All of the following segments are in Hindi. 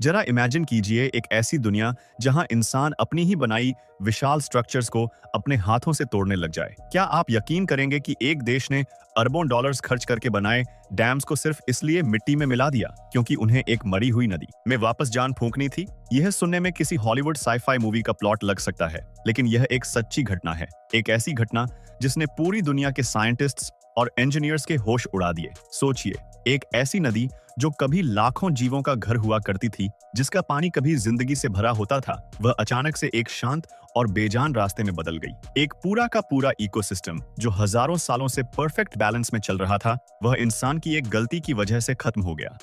जरा इमेजिन कीजिए एक ऐसी दुनिया जहां इंसान अपनी ही बनाई विशाल स्ट्रक्चर्स को अपने हाथों से तोड़ने लग जाए। क्या आप यकीन करेंगे कि एक देश ने अरबों डॉलर्स खर्च करके बनाए डैम्स को सिर्फ इसलिए मिट्टी में मिला दिया क्योंकि उन्हें एक मरी हुई नदी में वापस जान फूंकनी थी? यह सुनने में किसी हॉलीवुड साईफाई मूवी का प्लॉट लग सकता है, लेकिन यह एक सच्ची घटना है। एक ऐसी घटना जिसने पूरी दुनिया के साइंटिस्ट्स और इंजीनियर्स के होश उड़ा दिए। सोचिए, एक ऐसी नदी जो कभी लाखों जीवों का घर हुआ करती थी, जिसका पानी कभी जिंदगी से भरा होता था, वह अचानक से एक शांत और बेजान रास्ते में बदल गई। एक पूरा का पूरा इकोसिस्टम जो हजारों सालों से परफेक्ट बैलेंस में चल रहा था, वह इंसान की एक गलती की वजह से खत्म हो गया।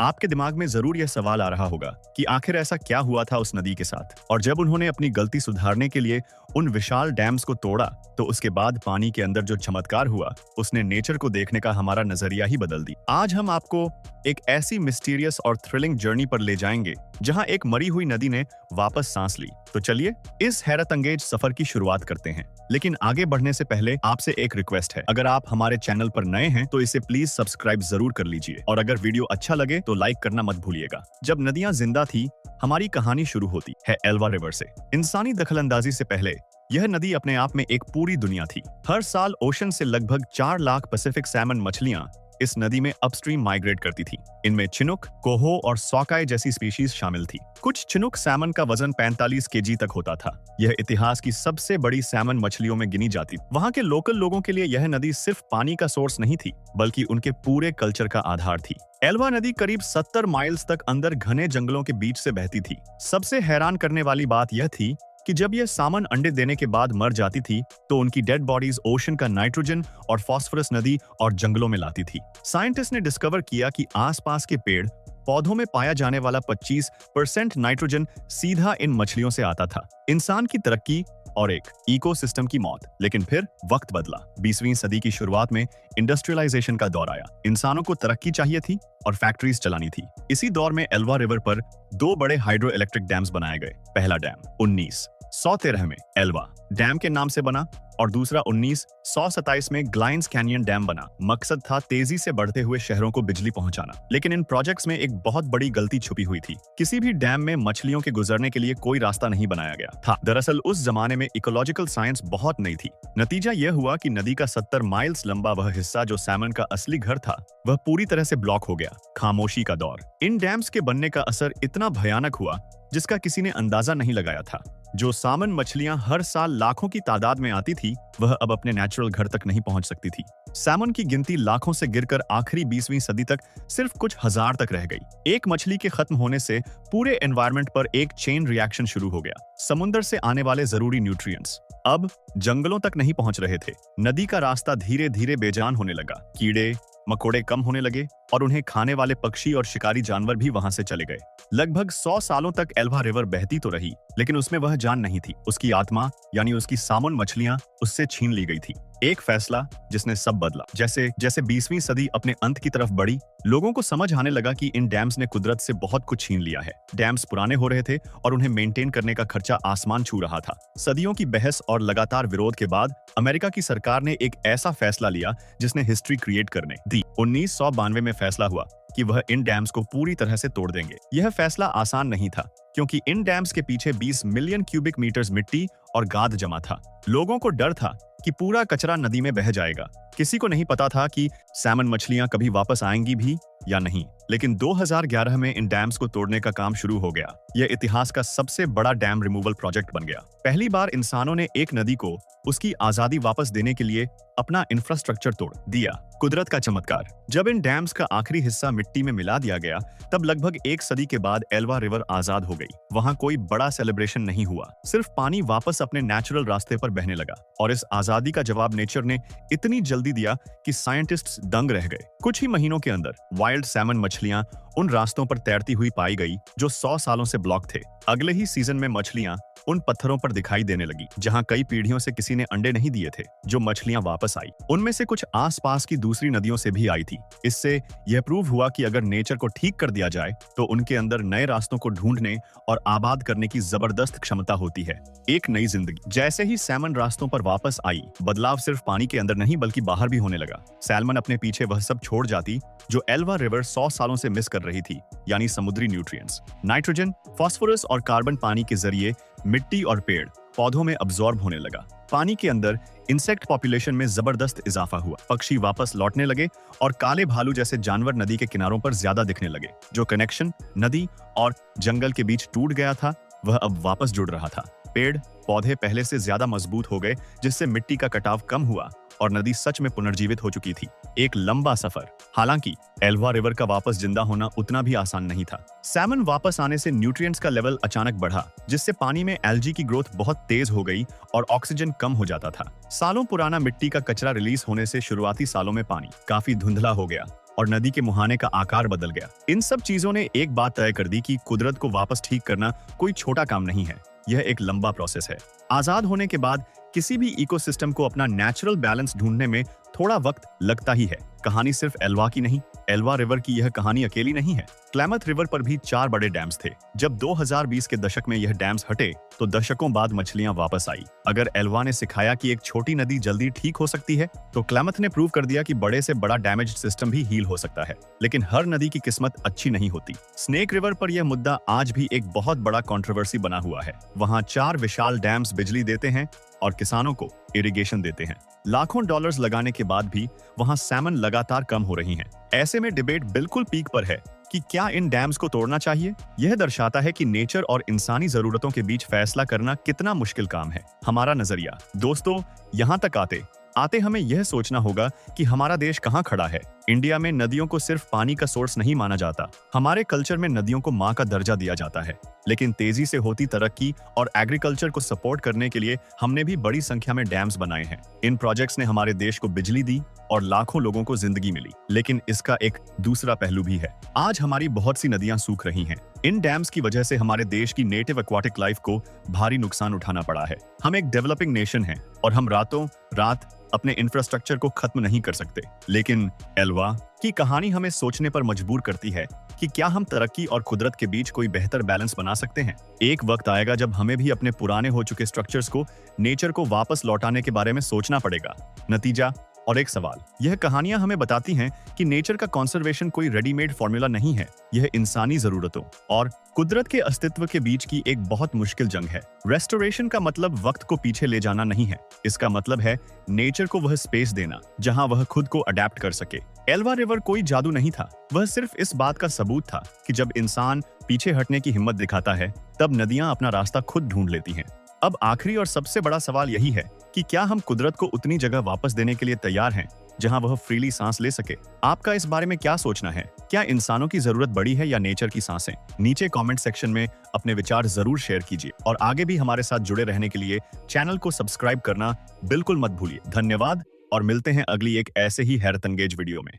आपके दिमाग में जरूर यह सवाल आ रहा होगा कि आखिर ऐसा क्या हुआ था उस नदी के साथ, और जब उन्होंने अपनी गलती सुधारने के लिए उन विशाल डैम्स को तोड़ा, तो उसके बाद पानी के अंदर जो चमत्कार हुआ, उसने नेचर को देखने का हमारा नजरिया ही बदल दी। आज हम आपको एक ऐसी मिस्टीरियस और थ्रिलिंग जर्नी पर ले जाएंगे जहां एक मरी हुई नदी ने वापस सांस ली। तो चलिए इस हैरत अंगेज सफर की शुरुआत करते हैं। लेकिन आगे बढ़ने से पहले आपसे एक रिक्वेस्ट है, अगर आप हमारे चैनल पर नए हैं तो इसे प्लीज सब्सक्राइब जरूर कर लीजिए, और अगर वीडियो अच्छा लगे तो लाइक करना मत भूलिएगा। जब नदियां जिंदा थी, हमारी कहानी शुरू होती है एल्वा रिवर से। इंसानी दखलंदाजी से पहले यह नदी अपने आप में एक पूरी दुनिया थी। हर साल ओशन से लगभग 4 लाख पैसिफिक सैमन मछलियां इस नदी में अपस्ट्रीम माइग्रेट करती थी। इनमें चिनुक, कोहो और सॉकाई जैसी स्पीशीज शामिल थी। कुछ चिनुक सैमन का वजन 45 केजी तक होता था। यह इतिहास की सबसे बड़ी सैमन मछलियों में गिनी जाती। वहाँ के लोकल लोगों के लिए यह नदी सिर्फ पानी का सोर्स नहीं थी, बल्कि उनके पूरे कल्चर का आधार थी। एल्वा नदी करीब 70 माइल्स तक अंदर घने जंगलों के बीच से बहती थी। सबसे हैरान करने वाली बात यह थी कि जब यह सामन अंडे देने के बाद मर जाती थी, तो उनकी डेड बॉडीज ओशन का नाइट्रोजन और फास्फोरस नदी और जंगलों में लाती थी। साइंटिस्ट ने डिस्कवर किया कि आसपास के पेड़ पौधों में पाया जाने वाला 25% नाइट्रोजन सीधा इन मछलियों से आता था। इंसान की तरक्की और एक इकोसिस्टम की मौत। लेकिन फिर वक्त बदला। 20वीं सदी की शुरुआत में इंडस्ट्रियलाइजेशन का दौर आया। इंसानों को तरक्की चाहिए थी और फैक्ट्रीज चलानी थी। इसी दौर में एल्वा रिवर पर 2 बड़े हाइड्रो इलेक्ट्रिक डैम्स बनाए गए। पहला डैम 1913 में एल्वा डैम के नाम से बना, और दूसरा 1927 में ग्लाइंस कैनियन डैम बना। मकसद था तेजी से बढ़ते हुए शहरों को बिजली पहुंचाना। लेकिन इन प्रोजेक्ट्स में एक बहुत बड़ी गलती छुपी हुई थी। किसी भी डैम में मछलियों के गुजरने के लिए कोई रास्ता नहीं बनाया गया था। दरअसल उस जमाने में इकोलॉजिकल साइंस बहुत नई थी। नतीजा यह हुआ कि नदी का 70 माइल्स लंबा वह हिस्सा जो सैमन का असली घर था, वह पूरी तरह से ब्लॉक हो गया। खामोशी का दौर। इन डैम्स के बनने का असर इतना भयानक हुआ जिसका किसी ने अंदाजा नहीं लगाया था। जो सामन मछलियां हर साल लाखों की तादाद में आती थी, वह अब अपने नेचुरल घर तक नहीं पहुंच सकती थी। सैमन की गिनती लाखों से गिरकर आखिरी 20वीं सदी तक सिर्फ कुछ हजार तक रह गई। एक मछली के खत्म होने से पूरे एनवायरनमेंट पर एक चेन रिएक्शन शुरू हो गया। समुद्र से आने वाले जरूरी न्यूट्रिएंट्स अब जंगलों तक नहीं पहुंच रहे थे। नदी का रास्ता धीरे धीरे बेजान होने लगा। कीड़े मकोड़े कम होने लगे और उन्हें खाने वाले पक्षी और शिकारी जानवर भी वहां से चले गए। लगभग 100 सालों तक एल्वा रिवर बहती तो रही, लेकिन उसमें वह जान नहीं थी। उसकी आत्मा यानी उसकी सामुन मछलियां उससे छीन ली गई थी। एक फैसला जिसने सब बदला। जैसे जैसे 20वीं सदी अपने अंत की तरफ बढ़ी, लोगों को समझ आने लगा कि इन डैम्स ने कुदरत से बहुत कुछ छीन लिया है। डैम्स पुराने हो रहे थे और उन्हें मेंटेन करने का खर्चा आसमान छू रहा था। सदियों की बहस और लगातार विरोध के बाद अमेरिका की सरकार ने एक ऐसा फैसला लिया जिसने हिस्ट्री क्रिएट करने दी। 1992 में फैसला हुआ कि वह इन डैम्स को पूरी तरह से तोड़ देंगे। यह फैसला आसान नहीं था, क्योंकि इन डैम्स के पीछे 20 मिलियन क्यूबिक मीटर्स मिट्टी और गाद जमा था। लोगों को डर था कि पूरा कचरा नदी में बह जाएगा। किसी को नहीं पता था कि सैमन मछलियां कभी वापस आएंगी भी या नहीं। लेकिन 2011 में इन डैम्स को तोड़ने का काम शुरू हो गया। यह इतिहास का सबसे बड़ा डैम रिमूवल प्रोजेक्ट बन गया। पहली बार इंसानों ने एक नदी को उसकी आजादी वापस देने के लिए अपना इंफ्रास्ट्रक्चर तोड़ दिया। कुदरत का चमत्कार। जब इन डैम्स का आखिरी हिस्सा मिट्टी में मिला दिया गया, तब लगभग 1 सदी के बाद एल्वा रिवर आजाद हो गई। वहां कोई बड़ा सेलिब्रेशन नहीं हुआ, सिर्फ पानी वापस अपने नेचुरल रास्ते पर बहने लगा। और इस आजादी का जवाब नेचर ने इतनी जल्दी दिया कि साइंटिस्ट्स दंग रह गए। कुछ ही महीनों के अंदर वाइल्ड सैमन मछलियां उन रास्तों पर तैरती हुई पाई गई जो 100 सालों से ब्लॉक थे। अगले ही सीजन में मछलियां उन पत्थरों पर दिखाई देने लगी जहां कई पीढ़ियों से किसी ने अंडे नहीं दिए थे। जो मछलियां वापस आई उनमें से कुछ आसपास की दूसरी नदियों से भी आई थी। इससे यह प्रूव हुआ कि अगर नेचर को ठीक कर दिया जाए तो उनके अंदर नए रास्तों को ढूंढने और आबाद करने की जबरदस्त क्षमता होती है। एक नई जिंदगी। जैसे ही सैमन रास्तों पर वापस आई, बदलाव सिर्फ पानी के अंदर नहीं बल्कि बाहर भी होने लगा। सैल्मन अपने पीछे वह सब छोड़ जाती जो एल्वा रिवर 100 सालों से मिस कर रही थी, यानी समुद्री न्यूट्रिएंट्स। नाइट्रोजन, फास्फोरस और कार्बन पानी के जरिए मिट्टी और पेड़ पौधों में अब्सॉर्ब होने लगा। पानी के अंदर इंसेक्ट पॉपुलेशन में जबरदस्त इजाफा हुआ। पक्षी वापस लौटने लगे और काले भालू जैसे जानवर नदी के किनारों पर ज्यादा दिखने लगे। जो कनेक्शन नदी और जंगल के बीच टूट गया था वह अब वापस जुड़ रहा था। पेड़ पौधे पहले से ज्यादा मजबूत हो गए, जिससे मिट्टी का कटाव कम हुआ और नदी सच में पुनर्जीवित हो चुकी थी। एक लंबा सफर। हालांकि एल्वा रिवर का वापस जिंदा होना उतना भी आसान नहीं था। सैमन वापस आने से न्यूट्रिएंट्स का लेवल अचानक बढ़ा, जिससे पानी में एल्गी की ग्रोथ बहुत तेज हो गई और ऑक्सीजन कम हो जाता था। सालों पुराना मिट्टी का कचरा रिलीज होने से शुरुआती सालों में पानी काफी धुंधला हो गया और नदी के मुहाने का आकार बदल गया। इन सब चीजों ने एक बात तय कर दी कि कुदरत को वापस ठीक करना कोई छोटा काम नहीं है, यह एक लंबा प्रोसेस है। आजाद होने के बाद किसी भी इकोसिस्टम को अपना नेचुरल बैलेंस ढूंढने में थोड़ा वक्त लगता ही है। कहानी सिर्फ एल्वा की नहीं, एल्वा रिवर की यह कहानी अकेली नहीं है। क्लैमथ रिवर पर भी 4 बड़े डैम्स थे। जब 2020 के दशक में यह डैम्स हटे तो दशकों बाद मछलियां वापस आई। अगर एल्वा ने सिखाया कि एक छोटी नदी जल्दी ठीक हो सकती है, तो क्लैमथ ने प्रूव कर दिया कि बड़े से बड़ा डैमेज्ड सिस्टम भी हील हो सकता है। लेकिन हर नदी की किस्मत अच्छी नहीं होती। स्नेक रिवर पर यह मुद्दा आज भी एक बहुत बड़ा कंट्रोवर्सी बना हुआ है। वहाँ 4 विशाल डैम्स बिजली देते हैं और किसानों को इरिगेशन देते हैं। लाखों डॉलर्स लगाने के बाद भी वहां सैमन लगातार कम हो रही हैं। ऐसे में डिबेट बिल्कुल पीक पर है कि क्या इन डैम्स को तोड़ना चाहिए। यह दर्शाता है कि नेचर और इंसानी जरूरतों के बीच फैसला करना कितना मुश्किल काम है। हमारा नजरिया। दोस्तों, यहाँ तक आते हमें यह सोचना होगा कि हमारा देश कहाँ खड़ा है। इंडिया में नदियों को सिर्फ पानी का सोर्स नहीं माना जाता। हमारे कल्चर में नदियों को माँ का दर्जा दिया जाता है। लेकिन तेजी से होती तरक्की और एग्रीकल्चर को सपोर्ट करने के लिए हमने भी बड़ी संख्या में डैम्स बनाए हैं। इन प्रोजेक्ट्स ने हमारे देश को बिजली दी और लाखों लोगों को जिंदगी मिली। लेकिन इसका एक दूसरा पहलू भी है। आज हमारी बहुत सी नदियां सूख रही हैं। इन डैम्स की वजह से हमारे देश की नेटिव एक्वाटिक लाइफ को भारी नुकसान उठाना पड़ा है। हम एक डेवलपिंग नेशन हैं और हम रातों रात अपने इंफ्रास्ट्रक्चर को खत्म नहीं कर सकते। लेकिन एल्वा की कहानी हमें सोचने पर मजबूर करती है कि क्या हम तरक्की और कुदरत के बीच कोई बेहतर बैलेंस बना सकते हैं। एक वक्त आएगा जब हमें भी अपने पुराने हो चुके स्ट्रक्चर्स को, नेचर को वापस लौटाने के बारे में सोचना पड़ेगा। नतीजा और एक सवाल। यह कहानियां हमें बताती हैं कि नेचर का कंजर्वेशन कोई रेडीमेड फॉर्मूला नहीं है। यह इंसानी जरूरतों और कुदरत के अस्तित्व के बीच की एक बहुत मुश्किल जंग है। रेस्टोरेशन का मतलब वक्त को पीछे ले जाना नहीं है। इसका मतलब है नेचर को वह स्पेस देना जहां वह खुद को अडेप्ट कर सके। एल्वा रिवर कोई जादू नहीं था। वह सिर्फ इस बात का सबूत था कि जब इंसान पीछे हटने की हिम्मत दिखाता है, तब नदियां अपना रास्ता खुद ढूंढ लेती हैं। अब आखिरी और सबसे बड़ा सवाल यही है कि क्या हम कुदरत को उतनी जगह वापस देने के लिए तैयार हैं जहां वह फ्रीली सांस ले सके। आपका इस बारे में क्या सोचना है? क्या इंसानों की जरूरत बड़ी है या नेचर की सांसें? नीचे कमेंट सेक्शन में अपने विचार जरूर शेयर कीजिए और आगे भी हमारे साथ जुड़े रहने के लिए चैनल को सब्सक्राइब करना बिल्कुल मत भूलिए। धन्यवाद और मिलते हैं अगली एक ऐसे ही हैरतअंगेज वीडियो में।